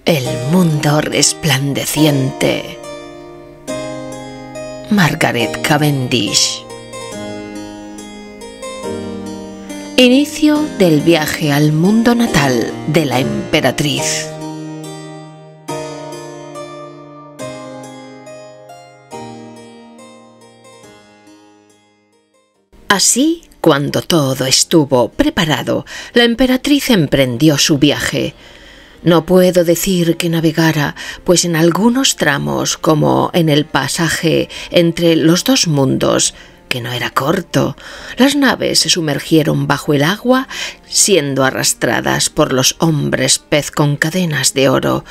El mundo resplandeciente. Margaret Cavendish. Inicio del viaje al mundo natal de la emperatriz. Así, cuando todo estuvo preparado, la emperatriz emprendió su viaje. No puedo decir que navegara, pues en algunos tramos, como en el pasaje entre los dos mundos, que no era corto, las naves se sumergieron bajo el agua, siendo arrastradas por los hombres pez con cadenas de oro,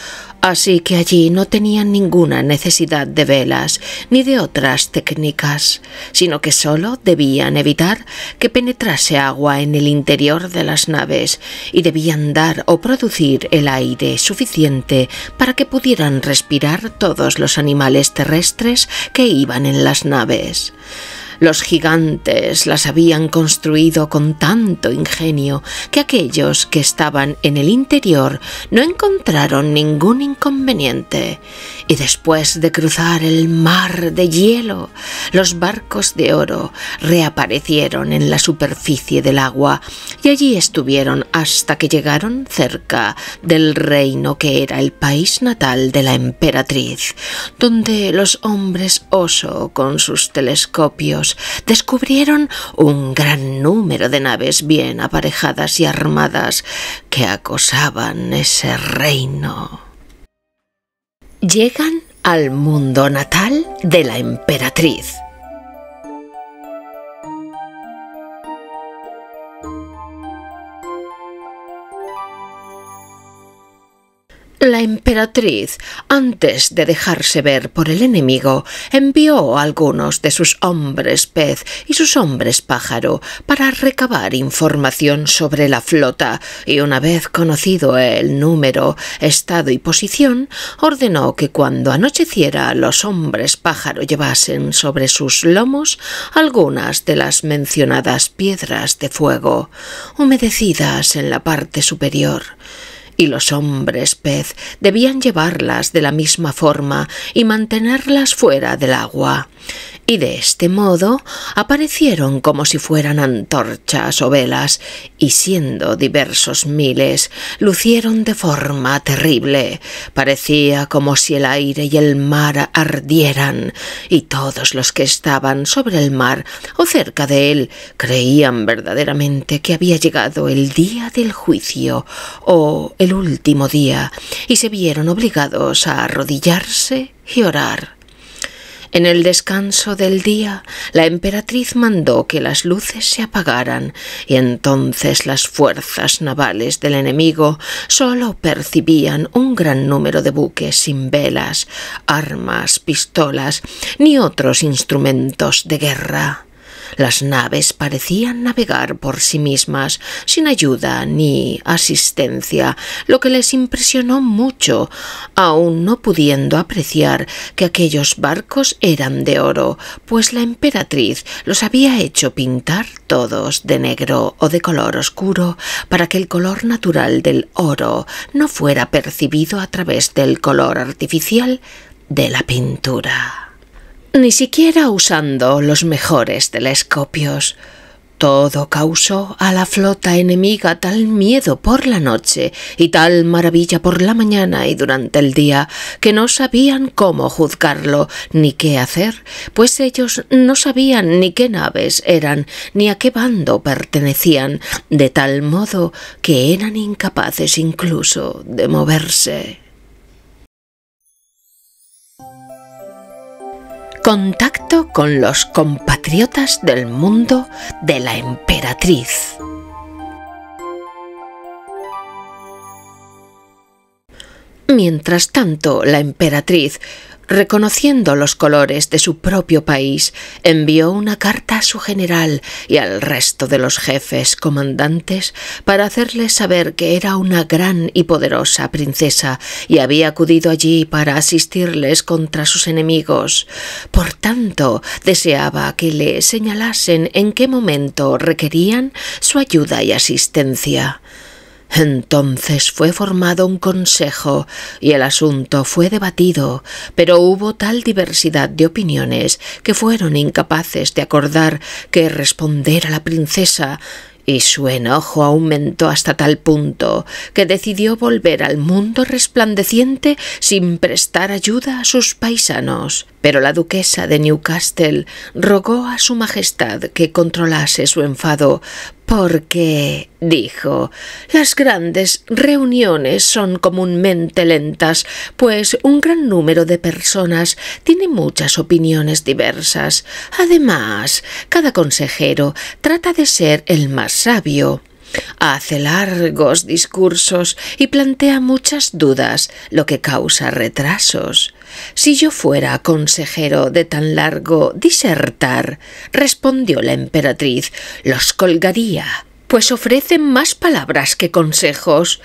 así que allí no tenían ninguna necesidad de velas ni de otras técnicas, sino que solo debían evitar que penetrase agua en el interior de las naves y debían dar o producir el aire suficiente para que pudieran respirar todos los animales terrestres que iban en las naves. Los gigantes las habían construido con tanto ingenio que aquellos que estaban en el interior no encontraron ningún inconveniente, y después de cruzar el mar de hielo, los barcos de oro reaparecieron en la superficie del agua y allí estuvieron hasta que llegaron cerca del reino que era el país natal de la emperatriz, donde los hombres oso con sus telescopios descubrieron un gran número de naves bien aparejadas y armadas que acosaban ese reino. Llegan al mundo natal de la emperatriz. La emperatriz, antes de dejarse ver por el enemigo, envió a algunos de sus hombres pez y sus hombres pájaro para recabar información sobre la flota y, una vez conocido el número, estado y posición, ordenó que cuando anocheciera los hombres pájaro llevasen sobre sus lomos algunas de las mencionadas piedras de fuego, humedecidas en la parte superior, y los hombres pez debían llevarlas de la misma forma y mantenerlas fuera del agua. Y de este modo aparecieron como si fueran antorchas o velas, y siendo diversos miles, lucieron de forma terrible. Parecía como si el aire y el mar ardieran, y todos los que estaban sobre el mar o cerca de él creían verdaderamente que había llegado el día del juicio o el último día, y se vieron obligados a arrodillarse y orar. En el descanso del día, la emperatriz mandó que las luces se apagaran, y entonces las fuerzas navales del enemigo solo percibían un gran número de buques sin velas, armas, pistolas, ni otros instrumentos de guerra. Las naves parecían navegar por sí mismas, sin ayuda ni asistencia, lo que les impresionó mucho, aun no pudiendo apreciar que aquellos barcos eran de oro, pues la emperatriz los había hecho pintar todos de negro o de color oscuro, para que el color natural del oro no fuera percibido a través del color artificial de la pintura. Ni siquiera usando los mejores telescopios. Todo causó a la flota enemiga tal miedo por la noche y tal maravilla por la mañana y durante el día, que no sabían cómo juzgarlo ni qué hacer, pues ellos no sabían ni qué naves eran ni a qué bando pertenecían, de tal modo que eran incapaces incluso de moverse. Contacto con los compatriotas del mundo de la emperatriz. Mientras tanto, la emperatriz, reconociendo los colores de su propio país, envió una carta a su general y al resto de los jefes comandantes para hacerles saber que era una gran y poderosa princesa y había acudido allí para asistirles contra sus enemigos. Por tanto, deseaba que le señalasen en qué momento requerían su ayuda y asistencia. Entonces fue formado un consejo y el asunto fue debatido, pero hubo tal diversidad de opiniones que fueron incapaces de acordar qué responder a la princesa, y su enojo aumentó hasta tal punto que decidió volver al mundo resplandeciente sin prestar ayuda a sus paisanos. Pero la duquesa de Newcastle rogó a su majestad que controlase su enfado, porque, dijo, las grandes reuniones son comúnmente lentas, pues un gran número de personas tiene muchas opiniones diversas. Además, cada consejero trata de ser el más sabio. Hace largos discursos y plantea muchas dudas, lo que causa retrasos. Si yo fuera consejero de tan largo disertar, respondió la emperatriz, los colgaría, pues ofrecen más palabras que consejos.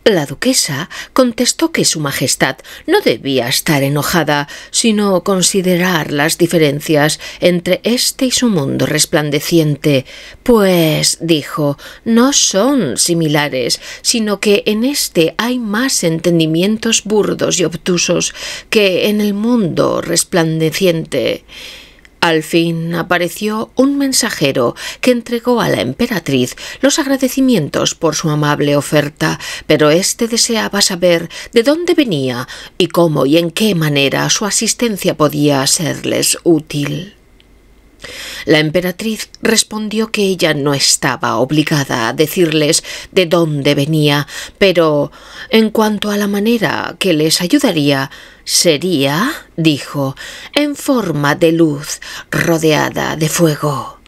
La duquesa contestó que su majestad no debía estar enojada, sino considerar las diferencias entre éste y su mundo resplandeciente, pues, dijo, no son similares, sino que en éste hay más entendimientos burdos y obtusos que en el mundo resplandeciente. Al fin apareció un mensajero que entregó a la emperatriz los agradecimientos por su amable oferta, pero éste deseaba saber de dónde venía y cómo y en qué manera su asistencia podía serles útil. La emperatriz respondió que ella no estaba obligada a decirles de dónde venía, pero en cuanto a la manera que les ayudaría, sería, dijo, en forma de luz rodeada de fuego.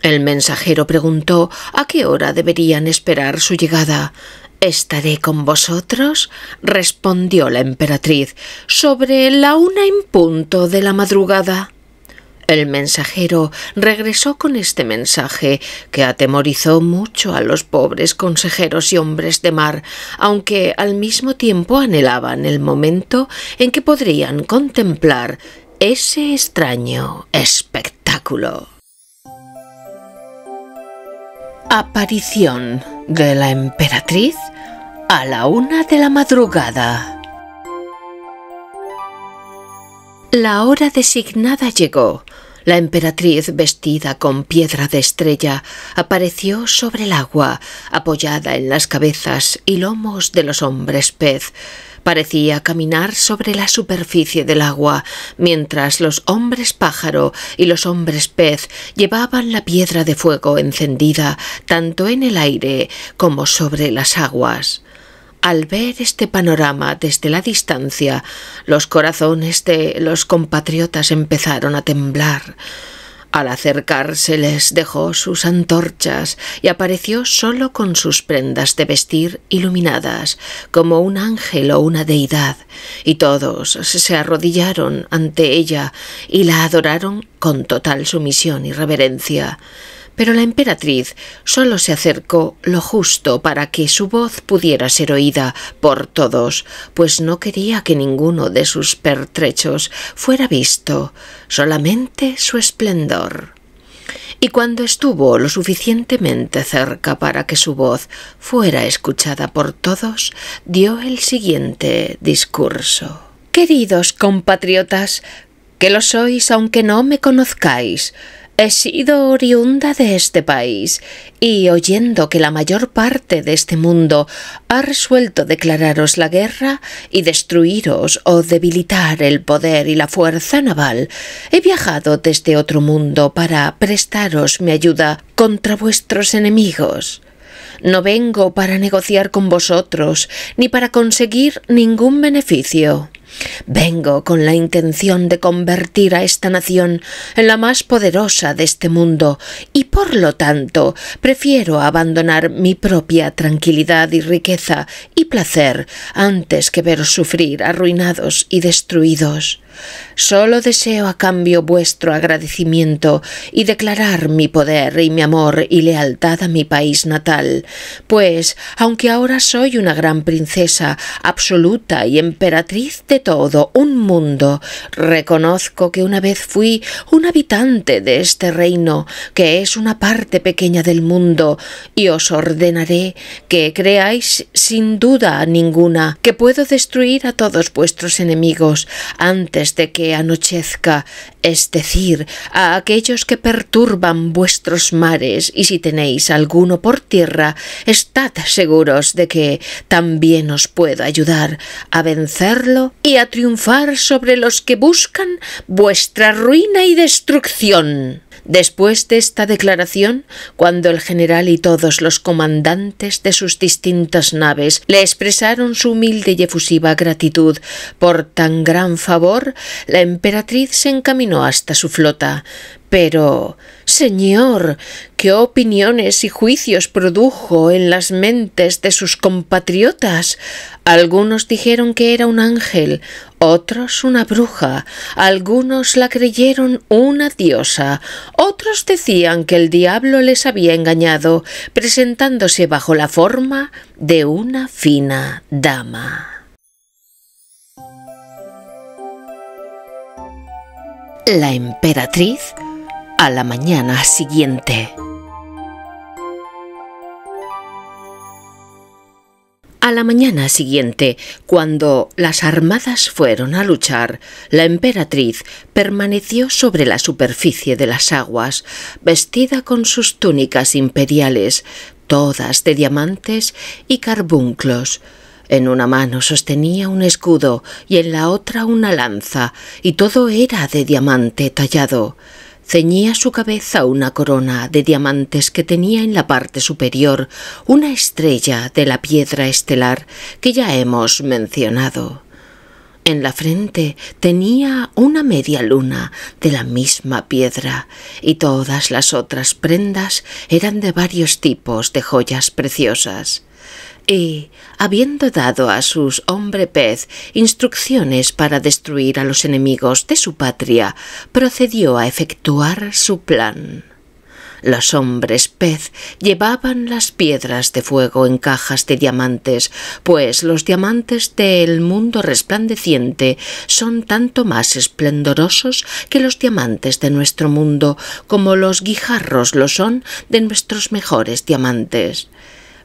El mensajero preguntó a qué hora deberían esperar su llegada. «Estaré con vosotros», respondió la emperatriz, «sobre la 1 en punto de la madrugada». El mensajero regresó con este mensaje, que atemorizó mucho a los pobres consejeros y hombres de mar, aunque al mismo tiempo anhelaban el momento en que podrían contemplar ese extraño espectáculo. Aparición de la emperatriz a la 1 de la madrugada. La hora designada llegó. La emperatriz, vestida con piedra de estrella, apareció sobre el agua, apoyada en las cabezas y lomos de los hombres pez. Parecía caminar sobre la superficie del agua, mientras los hombres pájaro y los hombres pez llevaban la piedra de fuego encendida tanto en el aire como sobre las aguas. Al ver este panorama desde la distancia, los corazones de los compatriotas empezaron a temblar. Al acercarse les dejó sus antorchas y apareció solo con sus prendas de vestir iluminadas, como un ángel o una deidad, y todos se arrodillaron ante ella y la adoraron con total sumisión y reverencia. Pero la emperatriz solo se acercó lo justo para que su voz pudiera ser oída por todos, pues no quería que ninguno de sus pertrechos fuera visto, solamente su esplendor. Y cuando estuvo lo suficientemente cerca para que su voz fuera escuchada por todos, dio el siguiente discurso. «Queridos compatriotas, que lo sois aunque no me conozcáis, he sido oriunda de este país y, oyendo que la mayor parte de este mundo ha resuelto declararos la guerra y destruiros o debilitar el poder y la fuerza naval, he viajado desde otro mundo para prestaros mi ayuda contra vuestros enemigos. No vengo para negociar con vosotros ni para conseguir ningún beneficio. Vengo con la intención de convertir a esta nación en la más poderosa de este mundo y, por lo tanto, prefiero abandonar mi propia tranquilidad y riqueza y placer antes que veros sufrir arruinados y destruidos. Solo deseo a cambio vuestro agradecimiento y declarar mi poder y mi amor y lealtad a mi país natal, pues, aunque ahora soy una gran princesa absoluta y emperatriz de ante todo un mundo. Reconozco que una vez fui un habitante de este reino, que es una parte pequeña del mundo, y os ordenaré que creáis sin duda ninguna que puedo destruir a todos vuestros enemigos antes de que anochezca, es decir, a aquellos que perturban vuestros mares, y si tenéis alguno por tierra, estad seguros de que también os puedo ayudar a vencerlo y a triunfar sobre los que buscan vuestra ruina y destrucción. Después de esta declaración, cuando el general y todos los comandantes de sus distintas naves le expresaron su humilde y efusiva gratitud por tan gran favor, la emperatriz se encaminó hasta su flota. Pero, señor, ¿qué opiniones y juicios produjo en las mentes de sus compatriotas? Algunos dijeron que era un ángel, otros una bruja, algunos la creyeron una diosa, otros decían que el diablo les había engañado, presentándose bajo la forma de una fina dama. La emperatriz a la mañana siguiente. A la mañana siguiente, cuando las armadas fueron a luchar, la emperatriz permaneció sobre la superficie de las aguas, vestida con sus túnicas imperiales, todas de diamantes y carbunclos. En una mano sostenía un escudo y en la otra una lanza, y todo era de diamante tallado. Ceñía su cabeza una corona de diamantes que tenía en la parte superior una estrella de la piedra estelar que ya hemos mencionado. En la frente tenía una media luna de la misma piedra, y todas las otras prendas eran de varios tipos de joyas preciosas. Y, habiendo dado a sus hombre pez instrucciones para destruir a los enemigos de su patria, procedió a efectuar su plan. Los hombres pez llevaban las piedras de fuego en cajas de diamantes, pues los diamantes del mundo resplandeciente son tanto más esplendorosos que los diamantes de nuestro mundo, como los guijarros lo son de nuestros mejores diamantes.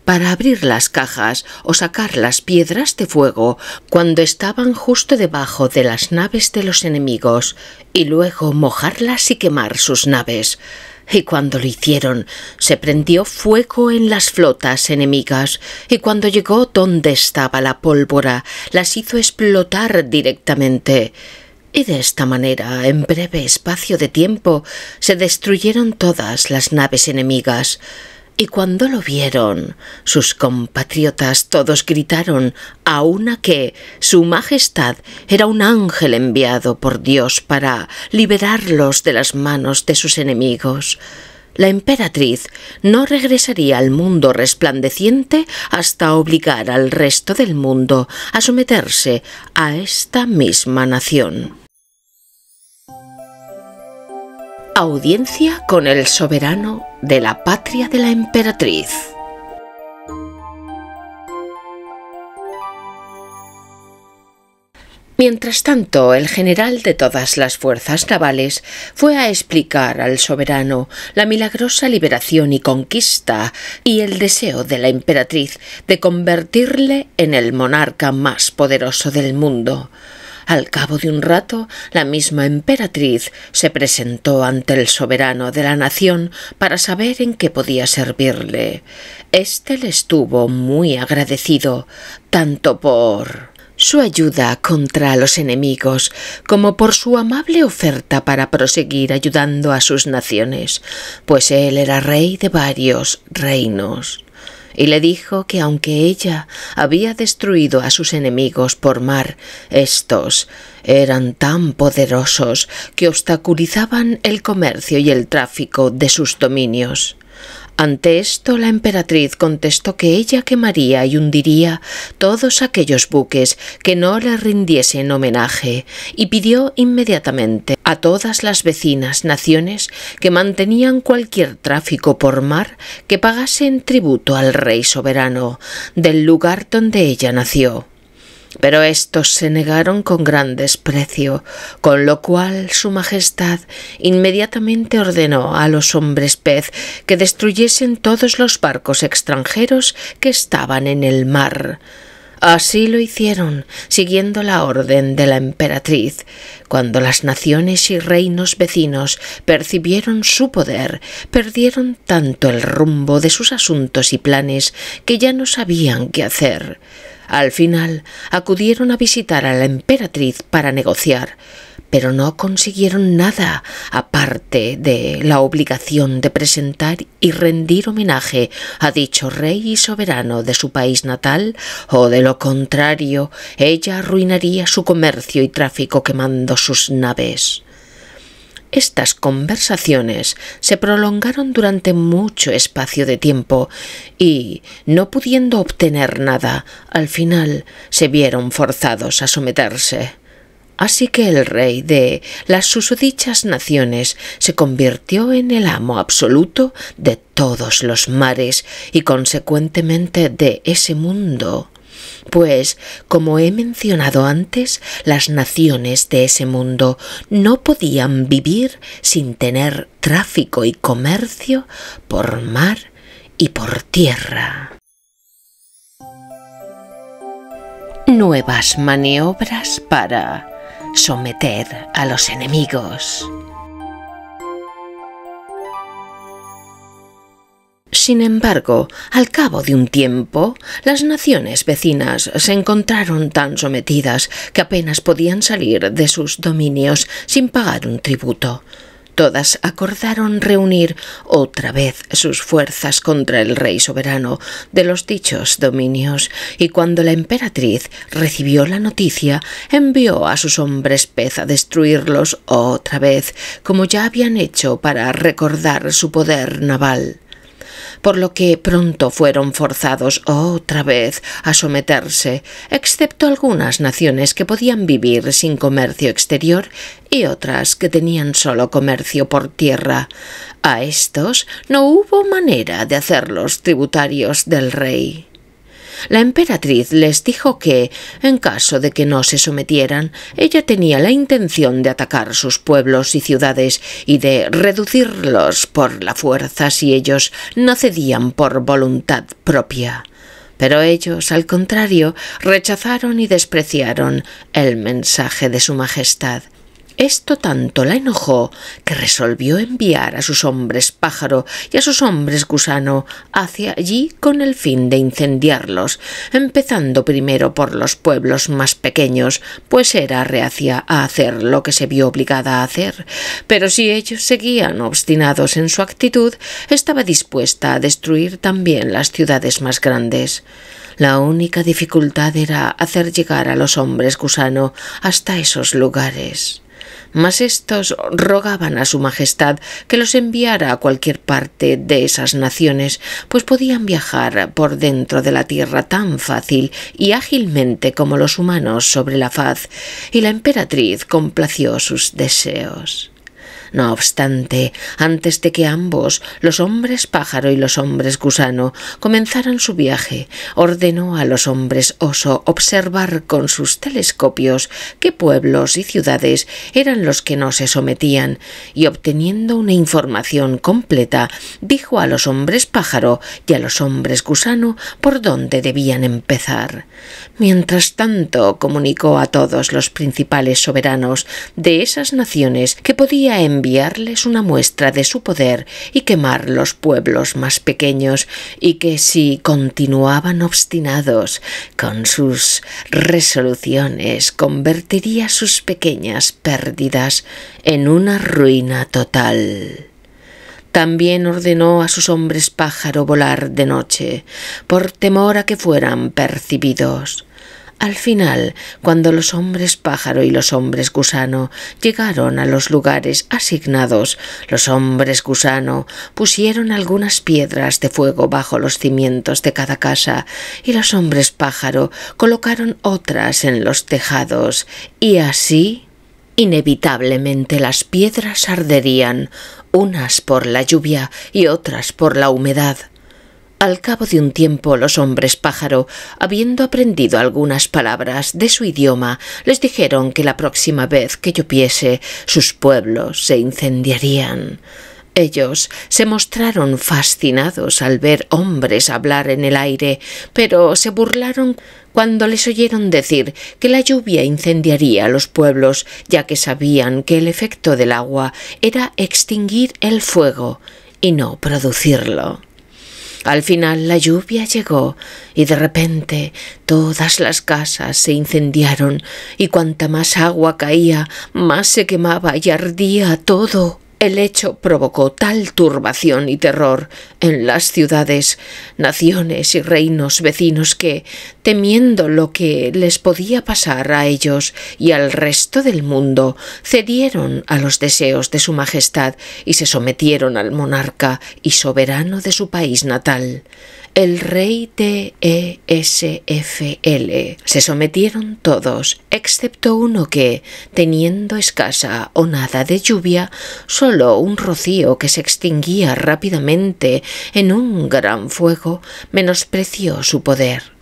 Para abrir las cajas o sacar las piedras de fuego cuando estaban justo debajo de las naves de los enemigos, y luego mojarlas y quemar sus naves. Y cuando lo hicieron, se prendió fuego en las flotas enemigas, y cuando llegó donde estaba la pólvora, las hizo explotar directamente. Y de esta manera, en breve espacio de tiempo, se destruyeron todas las naves enemigas. Y cuando lo vieron, sus compatriotas todos gritaron a una que su majestad era un ángel enviado por Dios para liberarlos de las manos de sus enemigos. La emperatriz no regresaría al mundo resplandeciente hasta obligar al resto del mundo a someterse a esta misma nación. Audiencia con el soberano de la patria de la emperatriz. Mientras tanto, el general de todas las fuerzas navales fue a explicar al soberano la milagrosa liberación y conquista y el deseo de la emperatriz de convertirle en el monarca más poderoso del mundo. Al cabo de un rato, la misma emperatriz se presentó ante el soberano de la nación para saber en qué podía servirle. Éste le estuvo muy agradecido, tanto por su ayuda contra los enemigos como por su amable oferta para proseguir ayudando a sus naciones, pues él era rey de varios reinos. Y le dijo que aunque ella había destruido a sus enemigos por mar, éstos eran tan poderosos que obstaculizaban el comercio y el tráfico de sus dominios. Ante esto, la emperatriz contestó que ella quemaría y hundiría todos aquellos buques que no le rindiesen homenaje, y pidió inmediatamente a todas las vecinas naciones que mantenían cualquier tráfico por mar que pagasen tributo al rey soberano del lugar donde ella nació. Pero estos se negaron con gran desprecio, con lo cual su Majestad inmediatamente ordenó a los hombres pez que destruyesen todos los barcos extranjeros que estaban en el mar. Así lo hicieron, siguiendo la orden de la emperatriz. Cuando las naciones y reinos vecinos percibieron su poder, perdieron tanto el rumbo de sus asuntos y planes que ya no sabían qué hacer. Al final acudieron a visitar a la emperatriz para negociar, pero no consiguieron nada aparte de la obligación de presentar y rendir homenaje a dicho rey y soberano de su país natal, o de lo contrario, ella arruinaría su comercio y tráfico quemando sus naves. Estas conversaciones se prolongaron durante mucho espacio de tiempo y, no pudiendo obtener nada, al final se vieron forzados a someterse. Así que el rey de las susodichas naciones se convirtió en el amo absoluto de todos los mares y consecuentemente de ese mundo. Pues, como he mencionado antes, las naciones de ese mundo no podían vivir sin tener tráfico y comercio por mar y por tierra. Nuevas maniobras para someter a los enemigos. Sin embargo, al cabo de un tiempo, las naciones vecinas se encontraron tan sometidas que apenas podían salir de sus dominios sin pagar un tributo. Todas acordaron reunir otra vez sus fuerzas contra el rey soberano de los dichos dominios, y cuando la emperatriz recibió la noticia, envió a sus hombres pez a destruirlos otra vez, como ya habían hecho para recordar su poder naval. Por lo que pronto fueron forzados otra vez a someterse, excepto algunas naciones que podían vivir sin comercio exterior y otras que tenían solo comercio por tierra. A estos no hubo manera de hacerlos tributarios del rey. La emperatriz les dijo que, en caso de que no se sometieran, ella tenía la intención de atacar sus pueblos y ciudades y de reducirlos por la fuerza si ellos no cedían por voluntad propia. Pero ellos, al contrario, rechazaron y despreciaron el mensaje de su Majestad. Esto tanto la enojó que resolvió enviar a sus hombres pájaro y a sus hombres gusano hacia allí con el fin de incendiarlos, empezando primero por los pueblos más pequeños, pues era reacia a hacer lo que se vio obligada a hacer. Pero si ellos seguían obstinados en su actitud, estaba dispuesta a destruir también las ciudades más grandes. La única dificultad era hacer llegar a los hombres gusano hasta esos lugares. Mas estos rogaban a su Majestad que los enviara a cualquier parte de esas naciones, pues podían viajar por dentro de la tierra tan fácil y ágilmente como los humanos sobre la faz, y la emperatriz complació sus deseos. No obstante, antes de que ambos, los hombres pájaro y los hombres gusano, comenzaran su viaje, ordenó a los hombres oso observar con sus telescopios qué pueblos y ciudades eran los que no se sometían, y obteniendo una información completa, dijo a los hombres pájaro y a los hombres gusano por dónde debían empezar. Mientras tanto, comunicó a todos los principales soberanos de esas naciones que podía enviarles una muestra de su poder y quemar los pueblos más pequeños, y que si continuaban obstinados con sus resoluciones, convertiría sus pequeñas pérdidas en una ruina total. También ordenó a sus hombres pájaro volar de noche, por temor a que fueran percibidos. Al final, cuando los hombres pájaro y los hombres gusano llegaron a los lugares asignados, los hombres gusano pusieron algunas piedras de fuego bajo los cimientos de cada casa, y los hombres pájaro colocaron otras en los tejados, y así inevitablemente las piedras arderían, unas por la lluvia y otras por la humedad. Al cabo de un tiempo los hombres pájaro, habiendo aprendido algunas palabras de su idioma, les dijeron que la próxima vez que lloviese sus pueblos se incendiarían. Ellos se mostraron fascinados al ver hombres hablar en el aire, pero se burlaron cuando les oyeron decir que la lluvia incendiaría los pueblos, ya que sabían que el efecto del agua era extinguir el fuego y no producirlo. Al final la lluvia llegó y de repente todas las casas se incendiaron y cuanta más agua caía, más se quemaba y ardía todo. El hecho provocó tal turbación y terror en las ciudades, naciones y reinos vecinos que, temiendo lo que les podía pasar a ellos y al resto del mundo, cedieron a los deseos de su majestad y se sometieron al monarca y soberano de su país natal, el rey de Esfl. Se sometieron todos, excepto uno que, teniendo escasa o nada de lluvia, solo un rocío que se extinguía rápidamente en un gran fuego, menospreció su poder.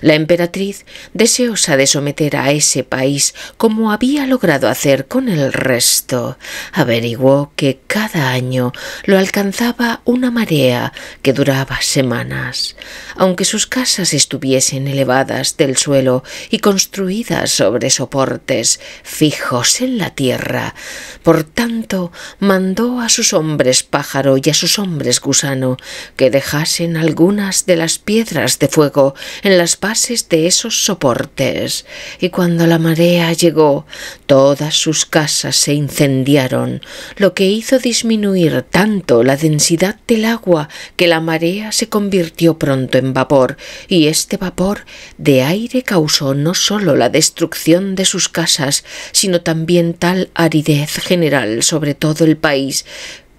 La emperatriz, deseosa de someter a ese país como había logrado hacer con el resto, averiguó que cada año lo alcanzaba una marea que duraba semanas. Aunque sus casas estuviesen elevadas del suelo y construidas sobre soportes fijos en la tierra, por tanto mandó a sus hombres pájaro y a sus hombres gusano que dejasen algunas de las piedras de fuego en las bases de esos soportes, y cuando la marea llegó, todas sus casas se incendiaron, lo que hizo disminuir tanto la densidad del agua que la marea se convirtió pronto en vapor, y este vapor de aire causó no solo la destrucción de sus casas, sino también tal aridez general sobre todo el país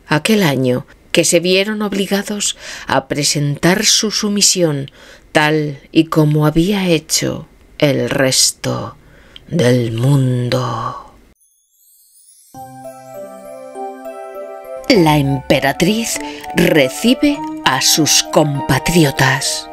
aquel año que se vieron obligados a presentar su sumisión tal y como había hecho el resto del mundo. La emperatriz recibe a sus compatriotas.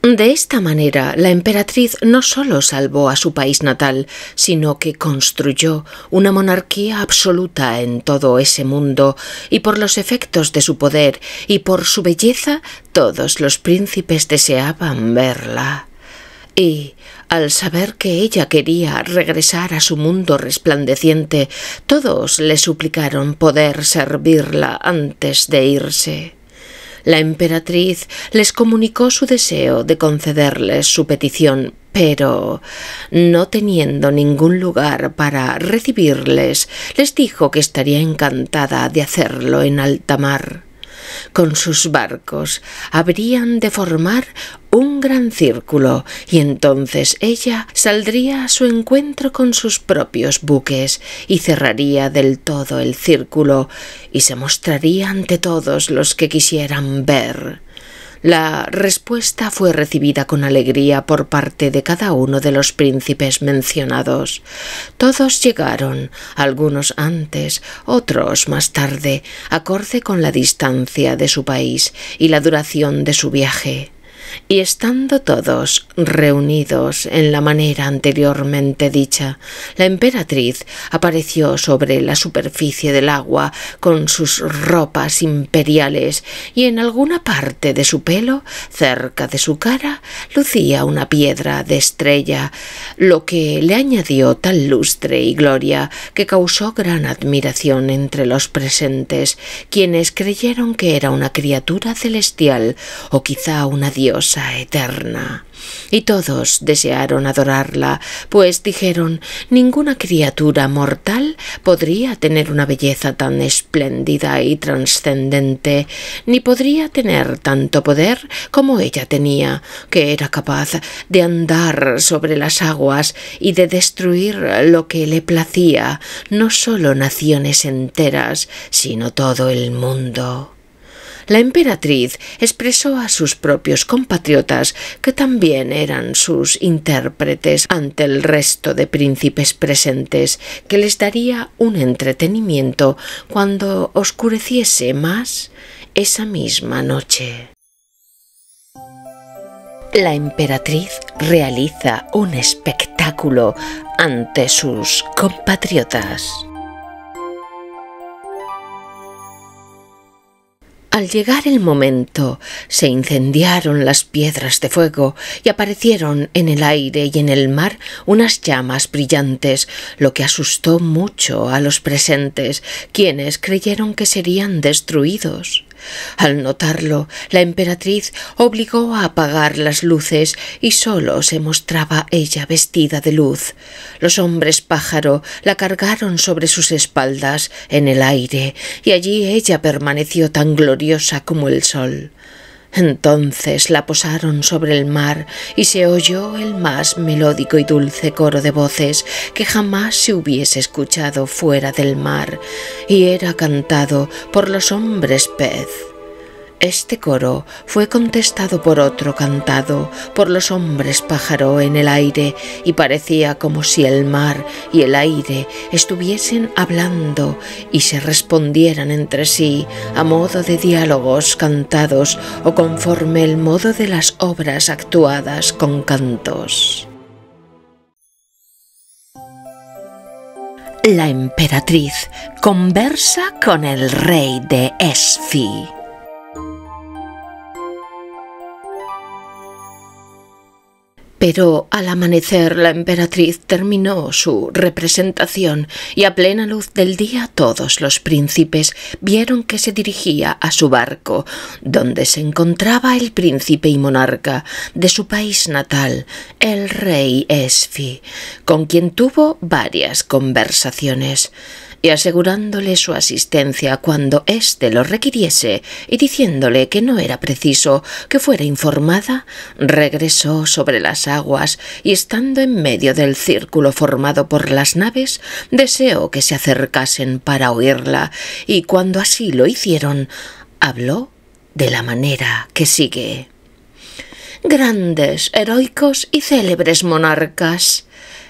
De esta manera, la emperatriz no solo salvó a su país natal, sino que construyó una monarquía absoluta en todo ese mundo, y por los efectos de su poder y por su belleza, todos los príncipes deseaban verla. Y, al saber que ella quería regresar a su mundo resplandeciente, todos le suplicaron poder servirla antes de irse. La emperatriz les comunicó su deseo de concederles su petición, pero, no teniendo ningún lugar para recibirles, les dijo que estaría encantada de hacerlo en alta mar. Con sus barcos habrían de formar un gran círculo y entonces ella saldría a su encuentro con sus propios buques y cerraría del todo el círculo y se mostraría ante todos los que quisieran ver. La respuesta fue recibida con alegría por parte de cada uno de los príncipes mencionados. Todos llegaron, algunos antes, otros más tarde, acorde con la distancia de su país y la duración de su viaje. Y estando todos reunidos en la manera anteriormente dicha, la emperatriz apareció sobre la superficie del agua con sus ropas imperiales y en alguna parte de su pelo, cerca de su cara, lucía una piedra de estrella, lo que le añadió tal lustre y gloria que causó gran admiración entre los presentes, quienes creyeron que era una criatura celestial o quizá una diosa eterna. Y todos desearon adorarla, pues dijeron, ninguna criatura mortal podría tener una belleza tan espléndida y trascendente, ni podría tener tanto poder como ella tenía, que era capaz de andar sobre las aguas y de destruir lo que le placía, no solo naciones enteras, sino todo el mundo. la emperatriz expresó a sus propios compatriotas, que también eran sus intérpretes ante el resto de príncipes presentes, que les daría un entretenimiento cuando oscureciese más esa misma noche. La emperatriz realiza un espectáculo ante sus compatriotas. Al llegar el momento, se incendiaron las piedras de fuego y aparecieron en el aire y en el mar unas llamas brillantes, lo que asustó mucho a los presentes, quienes creyeron que serían destruidos. Al notarlo, la emperatriz obligó a apagar las luces y solo se mostraba ella vestida de luz. Los hombres pájaro la cargaron sobre sus espaldas en el aire y allí ella permaneció tan gloriosa como el sol. Entonces la posaron sobre el mar y se oyó el más melódico y dulce coro de voces que jamás se hubiese escuchado fuera del mar, y era cantado por los hombres pez. Este coro fue contestado por otro cantado por los hombres pájaro en el aire, y parecía como si el mar y el aire estuviesen hablando y se respondieran entre sí a modo de diálogos cantados o conforme el modo de las obras actuadas con cantos. La emperatriz conversa con el rey de Esfi. Pero al amanecer la emperatriz terminó su representación y a plena luz del día todos los príncipes vieron que se dirigía a su barco, donde se encontraba el príncipe y monarca de su país natal, el rey Esfi, con quien tuvo varias conversaciones, y asegurándole su asistencia cuando éste lo requiriese y diciéndole que no era preciso que fuera informada, regresó sobre las aguas y, estando en medio del círculo formado por las naves, deseó que se acercasen para oírla, y cuando así lo hicieron, habló de la manera que sigue: «Grandes, heroicos y célebres monarcas,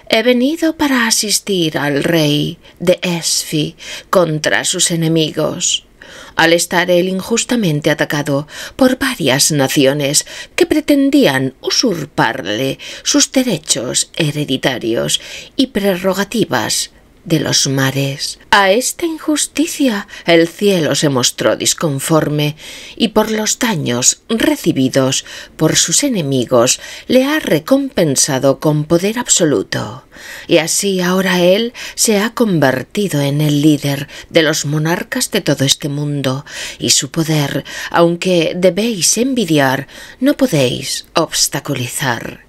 he venido para asistir al rey de Esfi contra sus enemigos, al estar él injustamente atacado por varias naciones que pretendían usurparle sus derechos hereditarios y prerrogativas de los mares. A esta injusticia el cielo se mostró disconforme y por los daños recibidos por sus enemigos le ha recompensado con poder absoluto. Y así ahora él se ha convertido en el líder de los monarcas de todo este mundo, y su poder, aunque debéis envidiar, no podéis obstaculizar.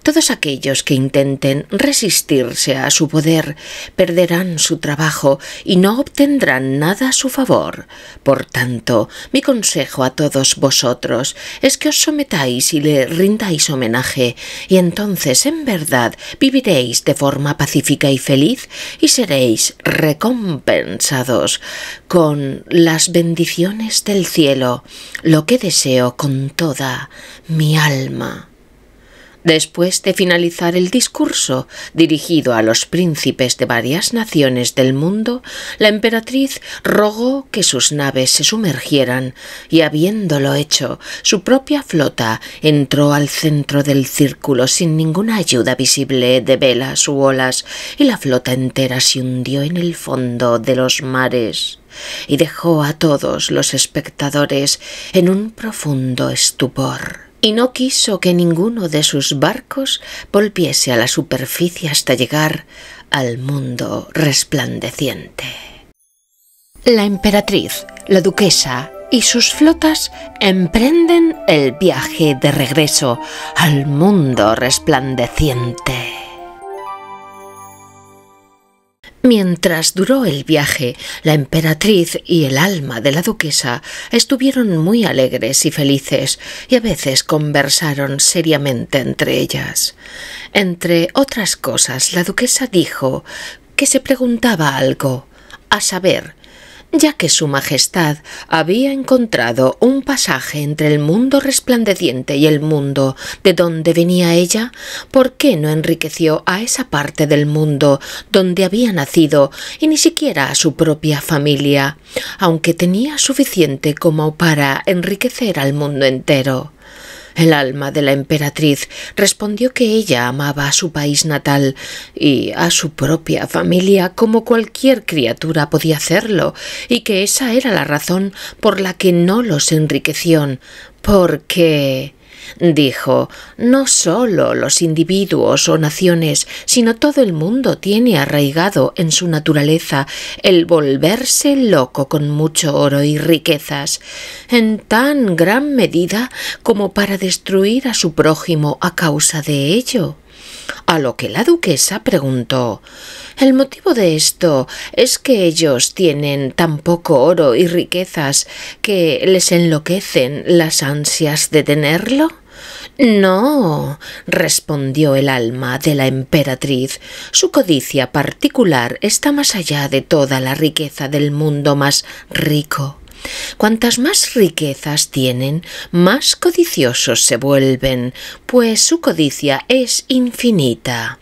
Todos aquellos que intenten resistirse a su poder perderán su trabajo y no obtendrán nada a su favor. Por tanto, mi consejo a todos vosotros es que os sometáis y le rindáis homenaje, y entonces en verdad viviréis de forma pacífica y feliz y seréis recompensados con las bendiciones del cielo, lo que deseo con toda mi alma». Después de finalizar el discurso dirigido a los príncipes de varias naciones del mundo, la emperatriz rogó que sus naves se sumergieran y, habiéndolo hecho, su propia flota entró al centro del círculo sin ninguna ayuda visible de velas u olas, y la flota entera se hundió en el fondo de los mares y dejó a todos los espectadores en un profundo estupor. Y no quiso que ninguno de sus barcos volviese a la superficie hasta llegar al mundo resplandeciente. La emperatriz, la duquesa y sus flotas emprenden el viaje de regreso al mundo resplandeciente. Mientras duró el viaje, la emperatriz y el alma de la duquesa estuvieron muy alegres y felices, y a veces conversaron seriamente entre ellas. Entre otras cosas, la duquesa dijo que se preguntaba algo, a saber, ya que su majestad había encontrado un pasaje entre el mundo resplandeciente y el mundo de donde venía ella, ¿por qué no enriqueció a esa parte del mundo donde había nacido y ni siquiera a su propia familia, aunque tenía suficiente como para enriquecer al mundo entero? El alma de la emperatriz respondió que ella amaba a su país natal y a su propia familia como cualquier criatura podía hacerlo, y que esa era la razón por la que no los enriqueció, porque, dijo, no solo los individuos o naciones, sino todo el mundo tiene arraigado en su naturaleza el volverse loco con mucho oro y riquezas, en tan gran medida como para destruir a su prójimo a causa de ello. A lo que la duquesa preguntó: «¿El motivo de esto es que ellos tienen tan poco oro y riquezas que les enloquecen las ansias de tenerlo?» «No», respondió el alma de la emperatriz, «su codicia particular está más allá de toda la riqueza del mundo más rico. Cuantas más riquezas tienen, más codiciosos se vuelven, pues su codicia es infinita.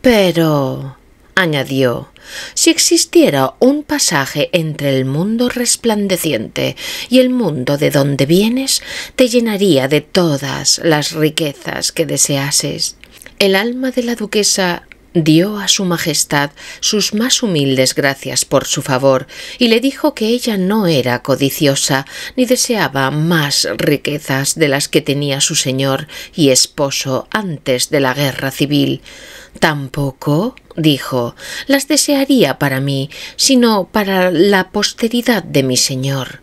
Pero», añadió, «si existiera un pasaje entre el mundo resplandeciente y el mundo de donde vienes, te llenaría de todas las riquezas que deseases». El alma de la duquesa dio a su majestad sus más humildes gracias por su favor y le dijo que ella no era codiciosa ni deseaba más riquezas de las que tenía su señor y esposo antes de la guerra civil. «Tampoco», dijo, «las desearía para mí, sino para la posteridad de mi señor».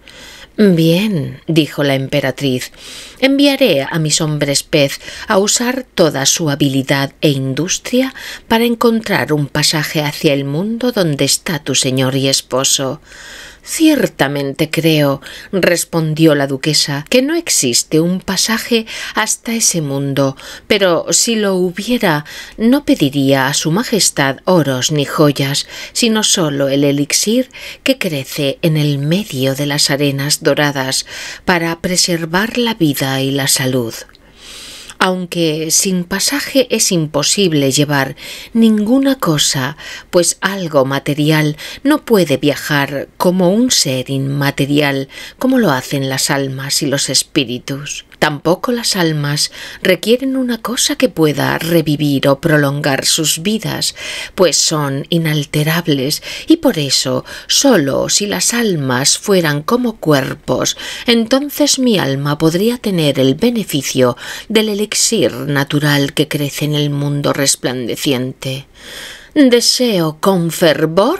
«Bien», dijo la emperatriz, «enviaré a mis hombres pez a usar toda su habilidad e industria para encontrar un pasaje hacia el mundo donde está tu señor y esposo». «Ciertamente creo», respondió la duquesa, «que no existe un pasaje hasta ese mundo, pero si lo hubiera, no pediría a su majestad oros ni joyas, sino solo el elixir que crece en el medio de las arenas doradas para preservar la vida y la salud». Aunque sin pasaje es imposible llevar ninguna cosa, pues algo material no puede viajar como un ser inmaterial, como lo hacen las almas y los espíritus. Tampoco las almas requieren una cosa que pueda revivir o prolongar sus vidas, pues son inalterables, y por eso sólo si las almas fueran como cuerpos, entonces mi alma podría tener el beneficio del elixir natural que crece en el mundo resplandeciente. «Deseo con fervor»,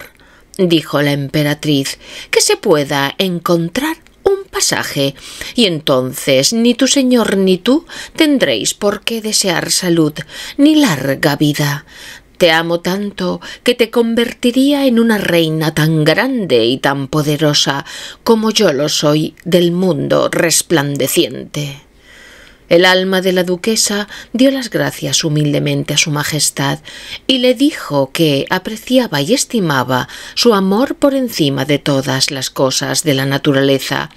dijo la emperatriz, «que se pueda encontrar un pasaje, y entonces ni tu señor ni tú tendréis por qué desear salud ni larga vida. Te amo tanto que te convertiría en una reina tan grande y tan poderosa como yo lo soy del mundo resplandeciente». El alma de la duquesa dio las gracias humildemente a su majestad y le dijo que apreciaba y estimaba su amor por encima de todas las cosas de la naturaleza.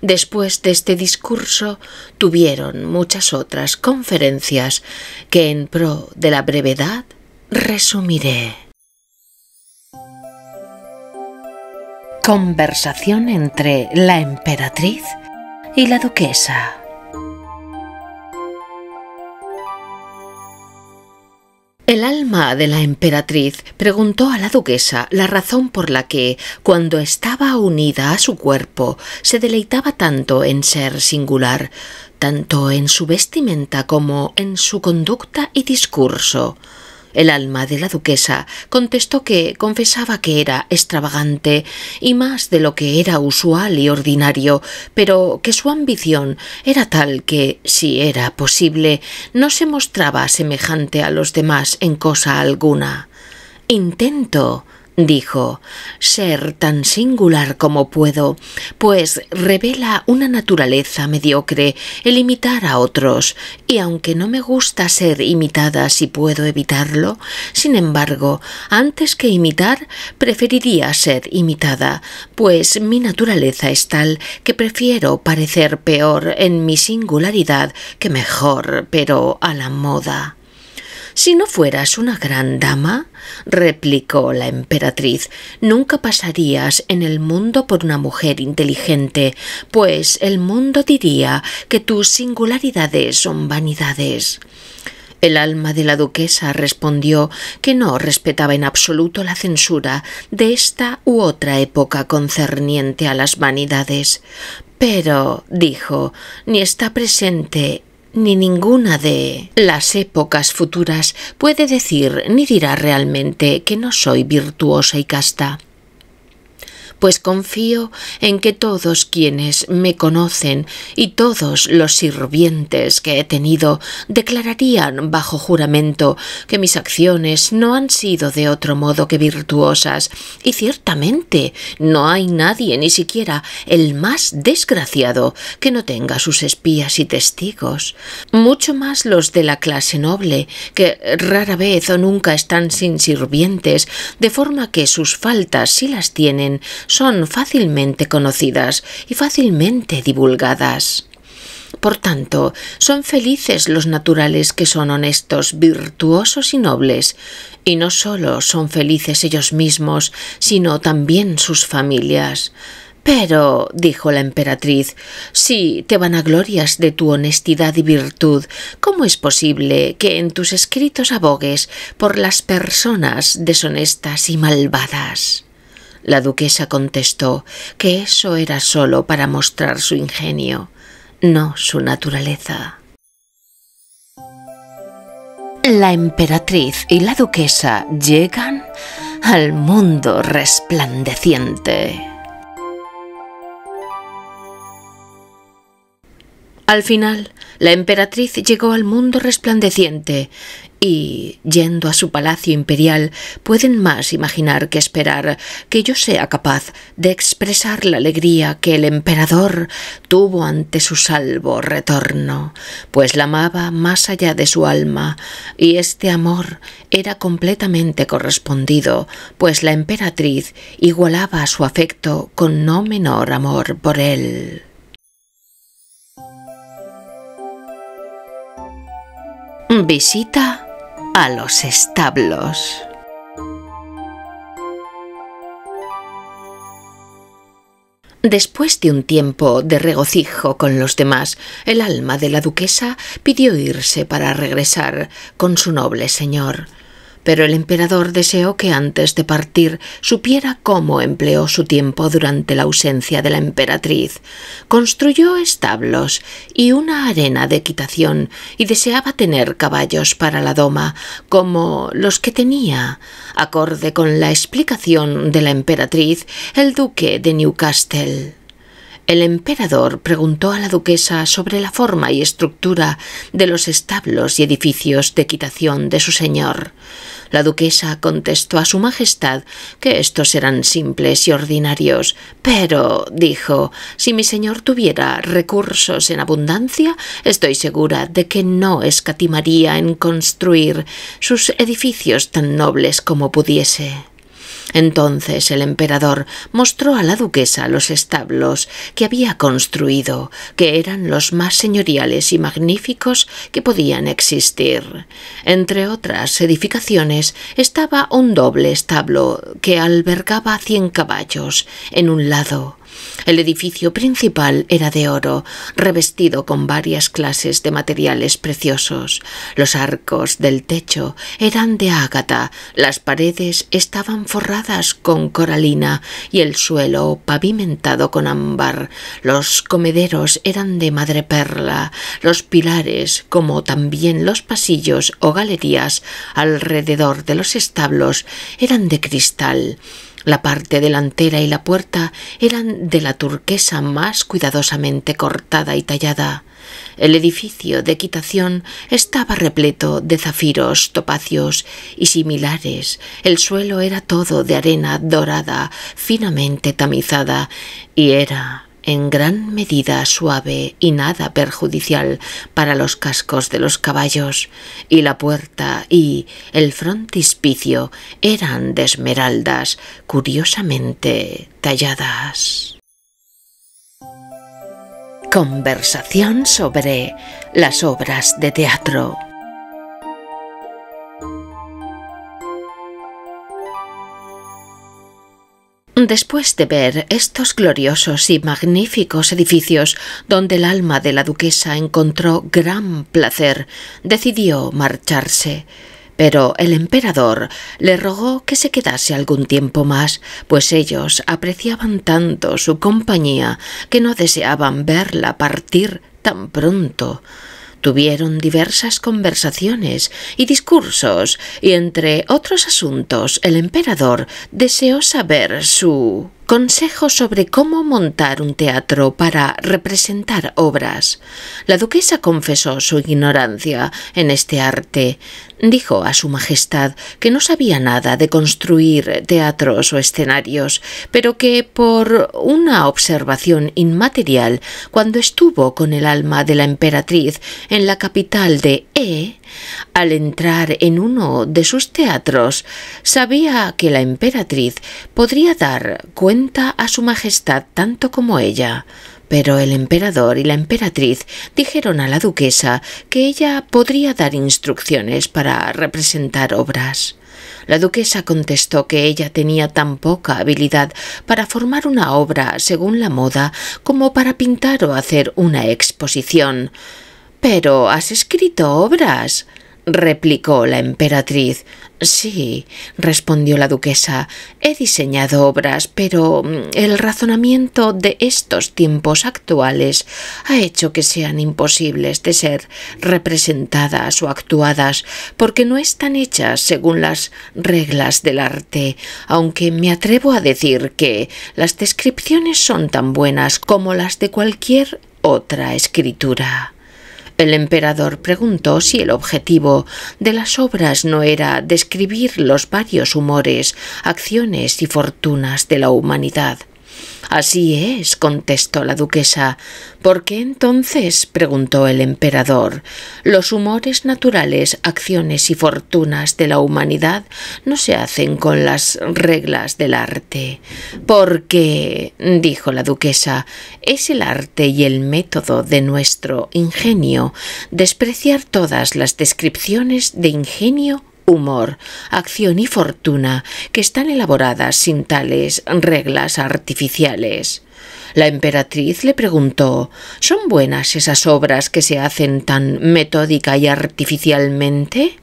Después de este discurso tuvieron muchas otras conferencias que en pro de la brevedad resumiré. Conversación entre la emperatriz y la duquesa. El alma de la emperatriz preguntó a la duquesa la razón por la que, cuando estaba unida a su cuerpo, se deleitaba tanto en ser singular, tanto en su vestimenta como en su conducta y discurso. El alma de la duquesa contestó que confesaba que era extravagante y más de lo que era usual y ordinario, pero que su ambición era tal que, si era posible, no se mostraba semejante a los demás en cosa alguna. «Intento», dijo, ser tan singular como puedo, pues revela una naturaleza mediocre el imitar a otros, y aunque no me gusta ser imitada si puedo evitarlo, sin embargo, antes que imitar, preferiría ser imitada, pues mi naturaleza es tal que prefiero parecer peor en mi singularidad que mejor, pero a la moda. «Si no fueras una gran dama», replicó la emperatriz, «nunca pasarías en el mundo por una mujer inteligente, pues el mundo diría que tus singularidades son vanidades». El alma de la duquesa respondió que no respetaba en absoluto la censura de esta u otra época concerniente a las vanidades. «Pero», dijo, «ni está presente ni ninguna de las épocas futuras puede decir ni dirá realmente que no soy virtuosa y casta. Pues confío en que todos quienes me conocen y todos los sirvientes que he tenido declararían bajo juramento que mis acciones no han sido de otro modo que virtuosas, y ciertamente no hay nadie, ni siquiera el más desgraciado, que no tenga sus espías y testigos, mucho más los de la clase noble, que rara vez o nunca están sin sirvientes, de forma que sus faltas, si las tienen, son fácilmente conocidas y fácilmente divulgadas. Por tanto, son felices los naturales que son honestos, virtuosos y nobles, y no sólo son felices ellos mismos, sino también sus familias. «Pero», dijo la emperatriz, «si te vanaglorias de tu honestidad y virtud, ¿cómo es posible que en tus escritos abogues por las personas deshonestas y malvadas?» La duquesa contestó que eso era solo para mostrar su ingenio, no su naturaleza. La emperatriz y la duquesa llegan al mundo resplandeciente. Al final, la emperatriz llegó al mundo resplandeciente y, yendo a su palacio imperial, pueden más imaginar que esperar que yo sea capaz de expresar la alegría que el emperador tuvo ante su salvo retorno, pues la amaba más allá de su alma, y este amor era completamente correspondido, pues la emperatriz igualaba su afecto con no menor amor por él. Visita a los establos. Después de un tiempo de regocijo con los demás, el alma de la duquesa pidió irse para regresar con su noble señor. Pero el emperador deseó que antes de partir supiera cómo empleó su tiempo durante la ausencia de la emperatriz. Construyó establos y una arena de equitación y deseaba tener caballos para la doma, como los que tenía. Acorde con la explicación de la emperatriz, el duque de Newcastle. El emperador preguntó a la duquesa sobre la forma y estructura de los establos y edificios de equitación de su señor. La duquesa contestó a su majestad que estos eran simples y ordinarios, pero, dijo, si mi señor tuviera recursos en abundancia, estoy segura de que no escatimaría en construir sus edificios tan nobles como pudiese. Entonces el emperador mostró a la duquesa los establos que había construido, que eran los más señoriales y magníficos que podían existir. Entre otras edificaciones estaba un doble establo que albergaba 100 caballos en un lado. El edificio principal era de oro, revestido con varias clases de materiales preciosos. Los arcos del techo eran de ágata, las paredes estaban forradas con coralina y el suelo pavimentado con ámbar. Los comederos eran de madreperla, los pilares, como también los pasillos o galerías alrededor de los establos, eran de cristal. La parte delantera y la puerta eran de la turquesa más cuidadosamente cortada y tallada. El edificio de equitación estaba repleto de zafiros, topacios y similares. El suelo era todo de arena dorada, finamente tamizada, y era en gran medida suave y nada perjudicial para los cascos de los caballos, y la puerta y el frontispicio eran de esmeraldas curiosamente talladas. Conversación sobre las obras de teatro. Después de ver estos gloriosos y magníficos edificios donde el alma de la duquesa encontró gran placer, decidió marcharse. Pero el emperador le rogó que se quedase algún tiempo más, pues ellos apreciaban tanto su compañía que no deseaban verla partir tan pronto. Tuvieron diversas conversaciones y discursos, y entre otros asuntos el emperador deseó saber su consejo sobre cómo montar un teatro para representar obras. La duquesa confesó su ignorancia en este arte. Dijo a su majestad que no sabía nada de construir teatros o escenarios, pero que por una observación inmaterial, cuando estuvo con el alma de la emperatriz en la capital de al entrar en uno de sus teatros, sabía que la emperatriz podría dar cuenta a su majestad tanto como ella. Pero el emperador y la emperatriz dijeron a la duquesa que ella podría dar instrucciones para representar obras. La duquesa contestó que ella tenía tan poca habilidad para formar una obra según la moda como para pintar o hacer una exposición. «¿Pero has escrito obras?», replicó la emperatriz. «Sí», respondió la duquesa, «he diseñado obras, pero el razonamiento de estos tiempos actuales ha hecho que sean imposibles de ser representadas o actuadas, porque no están hechas según las reglas del arte, aunque me atrevo a decir que las descripciones son tan buenas como las de cualquier otra escritura». El emperador preguntó si el objetivo de las obras no era describir los varios humores, acciones y fortunas de la humanidad. «Así es», contestó la duquesa. «¿Por qué entonces?», preguntó el emperador. «Los humores naturales, acciones y fortunas de la humanidad no se hacen con las reglas del arte». «Porque», dijo la duquesa, «es el arte y el método de nuestro ingenio despreciar todas las descripciones de ingenio, humor, acción y fortuna que están elaboradas sin tales reglas artificiales». La emperatriz le preguntó: «¿Son buenas esas obras que se hacen tan metódica y artificialmente?».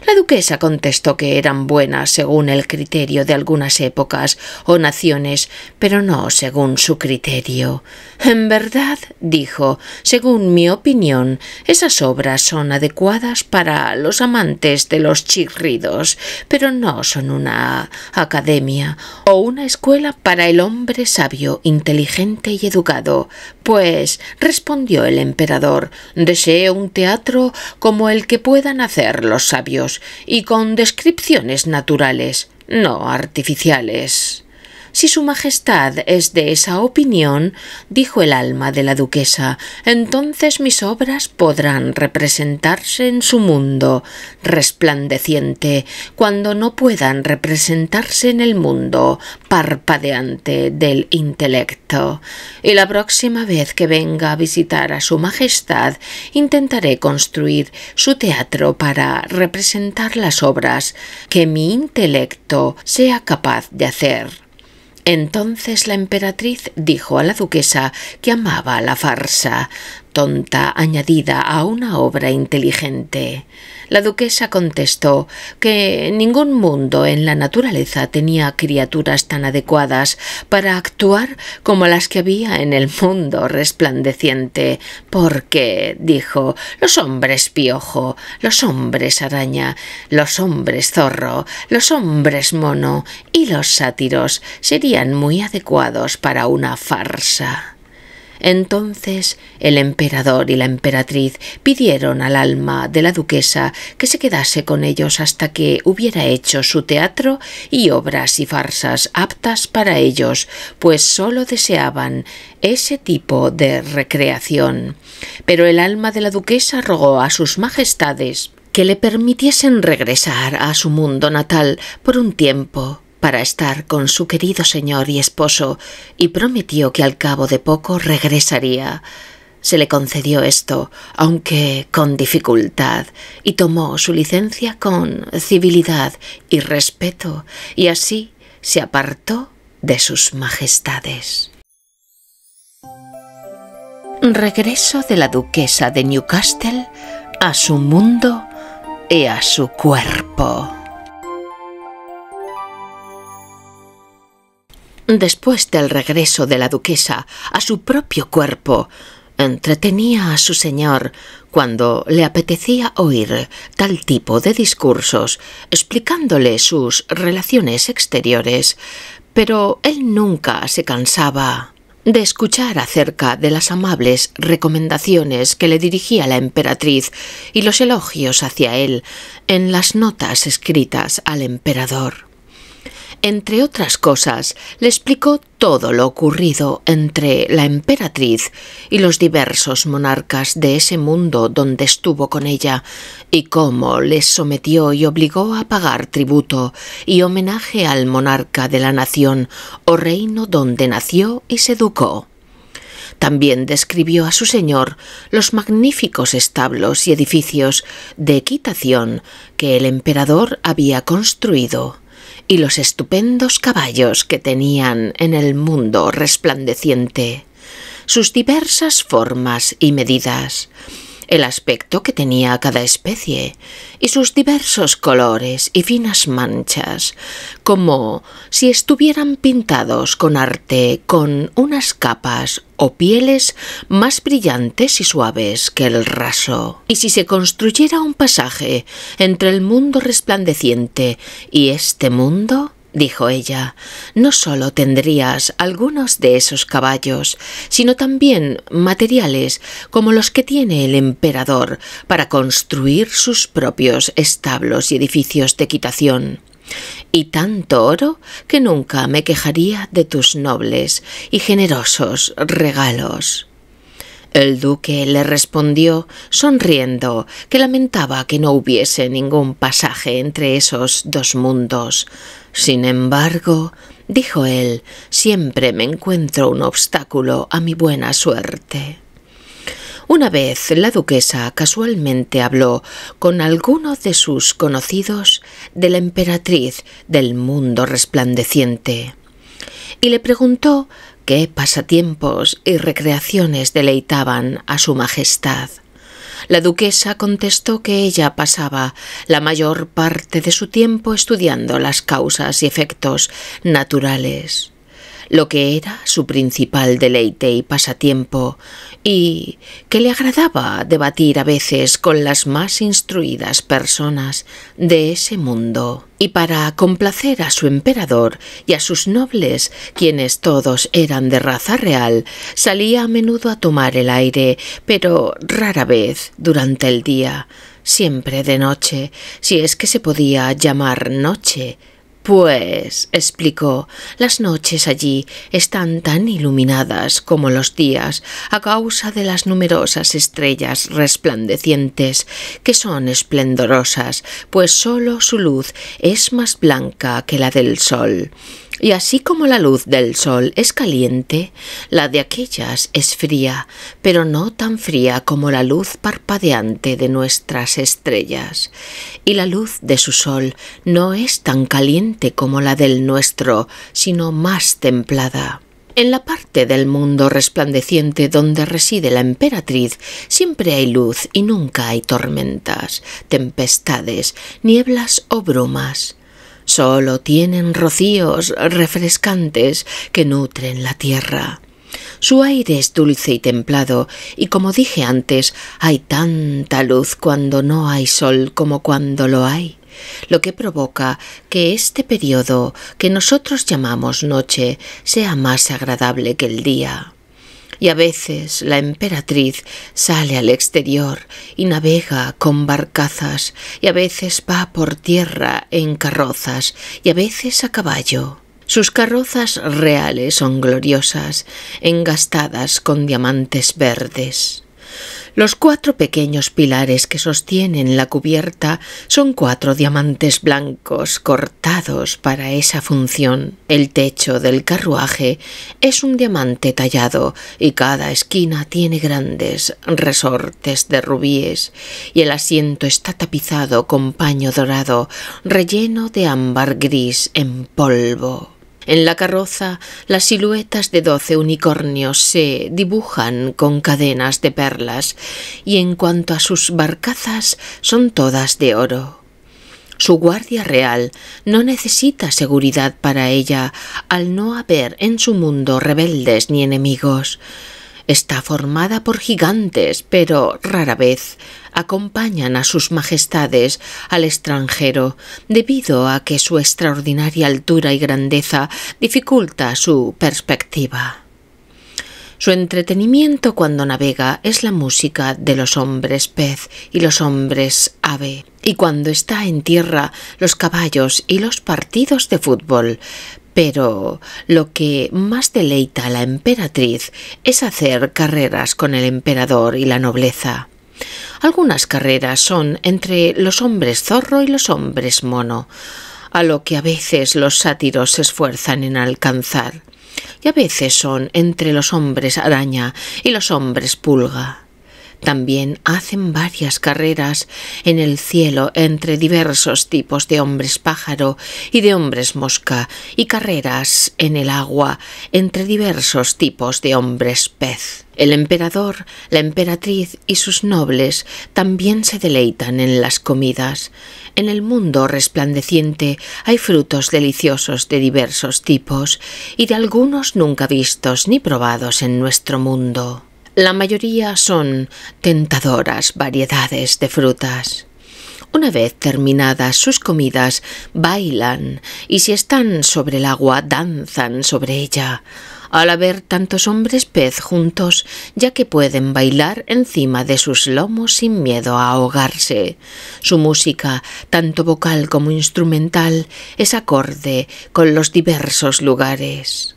La duquesa contestó que eran buenas según el criterio de algunas épocas o naciones, pero no según su criterio. «En verdad», dijo, «según mi opinión, esas obras son adecuadas para los amantes de los chirridos, pero no son una academia o una escuela para el hombre sabio, inteligente y educado». «Pues», respondió el emperador, «deseo un teatro como el que puedan hacer los sabios y con descripciones naturales, no artificiales». «Si su majestad es de esa opinión», dijo el alma de la duquesa, «entonces mis obras podrán representarse en su mundo resplandeciente, cuando no puedan representarse en el mundo parpadeante del intelecto. Y la próxima vez que venga a visitar a su majestad, intentaré construir su teatro para representar las obras que mi intelecto sea capaz de hacer». Entonces la emperatriz dijo a la duquesa que amaba la farsa. tonta añadida a una obra inteligente. La duquesa contestó que ningún mundo en la naturaleza tenía criaturas tan adecuadas para actuar como las que había en el mundo resplandeciente, porque, dijo, los hombres piojo, los hombres araña, los hombres zorro, los hombres mono y los sátiros serían muy adecuados para una farsa. Entonces el emperador y la emperatriz pidieron al alma de la duquesa que se quedase con ellos hasta que hubiera hecho su teatro y obras y farsas aptas para ellos, pues sólo deseaban ese tipo de recreación. Pero el alma de la duquesa rogó a sus majestades que le permitiesen regresar a su mundo natal por un tiempo, para estar con su querido señor y esposo, y prometió que al cabo de poco regresaría. Se le concedió esto, aunque con dificultad, y tomó su licencia con civilidad y respeto, y así se apartó de sus majestades. Regreso de la duquesa de Newcastle a su mundo y a su cuerpo. Después del regreso de la duquesa a su propio cuerpo, entretenía a su señor cuando le apetecía oír tal tipo de discursos, explicándole sus relaciones exteriores, pero él nunca se cansaba de escuchar acerca de las amables recomendaciones que le dirigía la emperatriz y los elogios hacia él en las notas escritas al emperador. Entre otras cosas, le explicó todo lo ocurrido entre la emperatriz y los diversos monarcas de ese mundo donde estuvo con ella, y cómo les sometió y obligó a pagar tributo y homenaje al monarca de la nación o reino donde nació y se educó. También describió a su señor los magníficos establos y edificios de equitación que el emperador había construido, y los estupendos caballos que tenían en el mundo resplandeciente, sus diversas formas y medidas, el aspecto que tenía cada especie y sus diversos colores y finas manchas, como si estuvieran pintados con arte con unas capas o pieles más brillantes y suaves que el raso. Y si se construyera un pasaje entre el mundo resplandeciente y este mundo, dijo ella, no sólo tendrías algunos de esos caballos, sino también materiales como los que tiene el emperador para construir sus propios establos y edificios de equitación. Y tanto oro que nunca me quejaría de tus nobles y generosos regalos. El duque le respondió, sonriendo, que lamentaba que no hubiese ningún pasaje entre esos dos mundos. Sin embargo, dijo él, siempre me encuentro un obstáculo a mi buena suerte. Una vez la duquesa casualmente habló con alguno de sus conocidos de la emperatriz del mundo resplandeciente y le preguntó qué pasatiempos y recreaciones deleitaban a su majestad. La duquesa contestó que ella pasaba la mayor parte de su tiempo estudiando las causas y efectos naturales, lo que era su principal deleite y pasatiempo, y que le agradaba debatir a veces con las más instruidas personas de ese mundo. Y para complacer a su emperador y a sus nobles, quienes todos eran de raza real, salía a menudo a tomar el aire, pero rara vez durante el día, siempre de noche, si es que se podía llamar noche. Pues, explicó, las noches allí están tan iluminadas como los días a causa de las numerosas estrellas resplandecientes que son esplendorosas, pues sólo su luz es más blanca que la del sol. Y así como la luz del sol es caliente, la de aquellas es fría, pero no tan fría como la luz parpadeante de nuestras estrellas. Y la luz de su sol no es tan caliente como la del nuestro, sino más templada. En la parte del mundo resplandeciente donde reside la emperatriz siempre hay luz y nunca hay tormentas, tempestades, nieblas o brumas. Solo tienen rocíos refrescantes que nutren la tierra. Su aire es dulce y templado, y como dije antes, hay tanta luz cuando no hay sol como cuando lo hay, lo que provoca que este periodo que nosotros llamamos noche sea más agradable que el día. Y a veces la emperatriz sale al exterior y navega con barcazas, y a veces va por tierra en carrozas, y a veces a caballo. Sus carrozas reales son gloriosas, engastadas con diamantes verdes. Los 4 pequeños pilares que sostienen la cubierta son 4 diamantes blancos cortados para esa función. El techo del carruaje es un diamante tallado y cada esquina tiene grandes resortes de rubíes, y el asiento está tapizado con paño dorado relleno de ámbar gris en polvo. En la carroza, las siluetas de 12 unicornios se dibujan con cadenas de perlas, y en cuanto a sus barcazas, son todas de oro. Su guardia real no necesita seguridad para ella, al no haber en su mundo rebeldes ni enemigos. Está formada por gigantes, pero rara vez acompañan a sus majestades al extranjero, debido a que su extraordinaria altura y grandeza dificulta su perspectiva. Su entretenimiento cuando navega es la música de los hombres pez y los hombres ave, y cuando está en tierra los caballos y los partidos de fútbol. Pero lo que más deleita a la emperatriz es hacer carreras con el emperador y la nobleza. Algunas carreras son entre los hombres zorro y los hombres mono, a lo que a veces los sátiros se esfuerzan en alcanzar, y a veces son entre los hombres araña y los hombres pulga. También hacen varias carreras en el cielo entre diversos tipos de hombres pájaro y de hombres mosca, y carreras en el agua entre diversos tipos de hombres pez. El emperador, la emperatriz y sus nobles también se deleitan en las comidas. En el mundo resplandeciente hay frutos deliciosos de diversos tipos y de algunos nunca vistos ni probados en nuestro mundo. La mayoría son tentadoras variedades de frutas. Una vez terminadas sus comidas, bailan, y si están sobre el agua, danzan sobre ella, al haber tantos hombres pez juntos, ya que pueden bailar encima de sus lomos sin miedo a ahogarse. Su música, tanto vocal como instrumental, es acorde con los diversos lugares.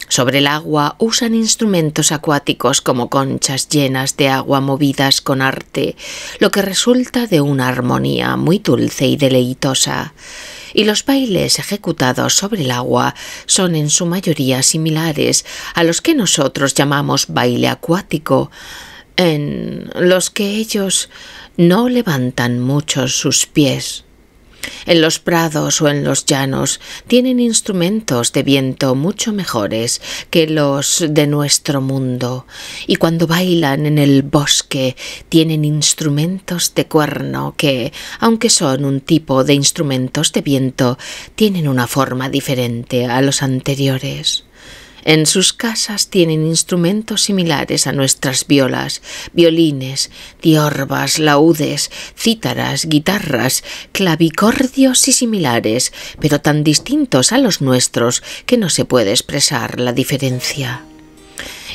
Sobre el agua usan instrumentos acuáticos como conchas llenas de agua movidas con arte, lo que resulta de una armonía muy dulce y deleitosa. Y los bailes ejecutados sobre el agua son en su mayoría similares a los que nosotros llamamos baile acuático, en los que ellos no levantan mucho sus pies. En los prados o en los llanos tienen instrumentos de viento mucho mejores que los de nuestro mundo, y cuando bailan en el bosque tienen instrumentos de cuerno que, aunque son un tipo de instrumentos de viento, tienen una forma diferente a los anteriores. En sus casas tienen instrumentos similares a nuestras violas, violines, tiorbas, laúdes, cítaras, guitarras, clavicordios y similares, pero tan distintos a los nuestros que no se puede expresar la diferencia.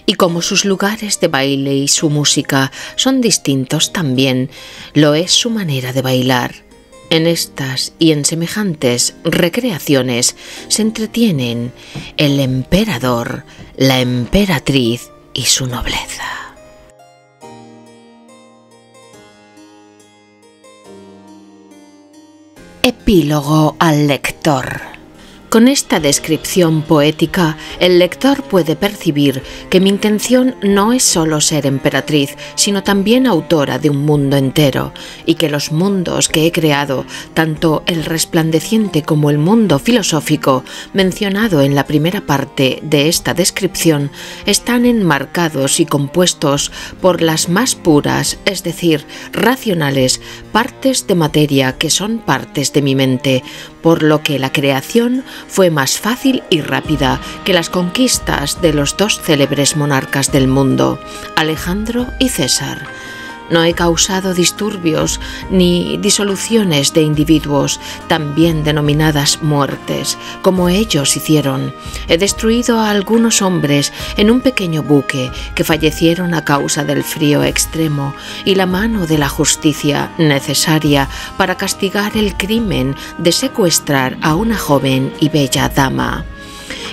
Y como sus lugares de baile y su música son distintos también, lo es su manera de bailar. En estas y en semejantes recreaciones se entretienen el emperador, la emperatriz y su nobleza. Epílogo al lector. Con esta descripción poética, el lector puede percibir que mi intención no es solo ser emperatriz, sino también autora de un mundo entero, y que los mundos que he creado, tanto el resplandeciente como el mundo filosófico, mencionado en la primera parte de esta descripción, están enmarcados y compuestos por las más puras, es decir, racionales, partes de materia que son partes de mi mente, por lo que la creación fue más fácil y rápida que las conquistas de los dos célebres monarcas del mundo, Alejandro y César. No he causado disturbios ni disoluciones de individuos, también denominadas muertes, como ellos hicieron. He destruido a algunos hombres en un pequeño buque que fallecieron a causa del frío extremo y la mano de la justicia necesaria para castigar el crimen de secuestrar a una joven y bella dama.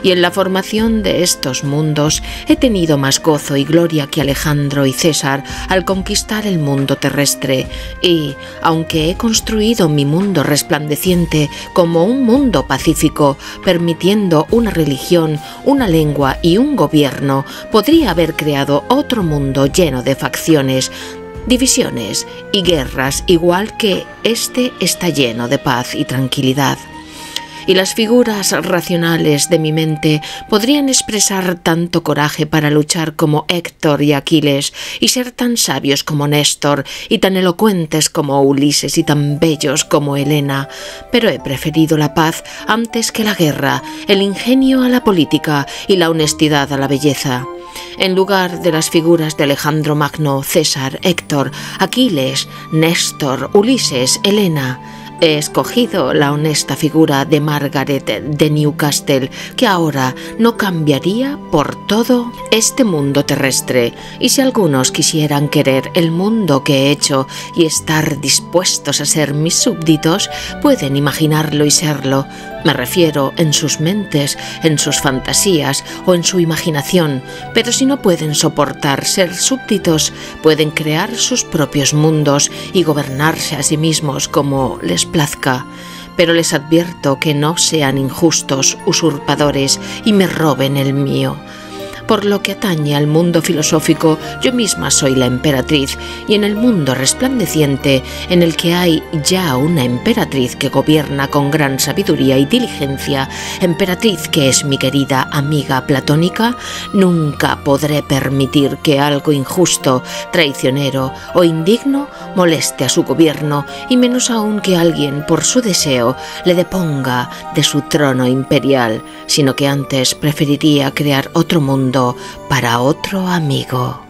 Y en la formación de estos mundos he tenido más gozo y gloria que Alejandro y César al conquistar el mundo terrestre, y, aunque he construido mi mundo resplandeciente como un mundo pacífico, permitiendo una religión, una lengua y un gobierno, podría haber creado otro mundo lleno de facciones, divisiones y guerras, igual que este está lleno de paz y tranquilidad. Y las figuras racionales de mi mente podrían expresar tanto coraje para luchar como Héctor y Aquiles, y ser tan sabios como Néstor, y tan elocuentes como Ulises, y tan bellos como Helena, pero he preferido la paz antes que la guerra, el ingenio a la política y la honestidad a la belleza. En lugar de las figuras de Alejandro Magno, César, Héctor, Aquiles, Néstor, Ulises, Helena, he escogido la honesta figura de Margaret de Newcastle, que ahora no cambiaría por todo este mundo terrestre. Y si algunos quisieran querer el mundo que he hecho y estar dispuestos a ser mis súbditos, pueden imaginarlo y serlo. Me refiero en sus mentes, en sus fantasías o en su imaginación, pero si no pueden soportar ser súbditos, pueden crear sus propios mundos y gobernarse a sí mismos como les plazca. Pero les advierto que no sean injustos, usurpadores y me roben el mío. Por lo que atañe al mundo filosófico, yo misma soy la emperatriz, y en el mundo resplandeciente, en el que hay ya una emperatriz que gobierna con gran sabiduría y diligencia, emperatriz que es mi querida amiga platónica, nunca podré permitir que algo injusto, traicionero o indigno moleste a su gobierno, y menos aún que alguien, por su deseo, le deponga de su trono imperial, sino que antes preferiría crear otro mundo para otro amigo.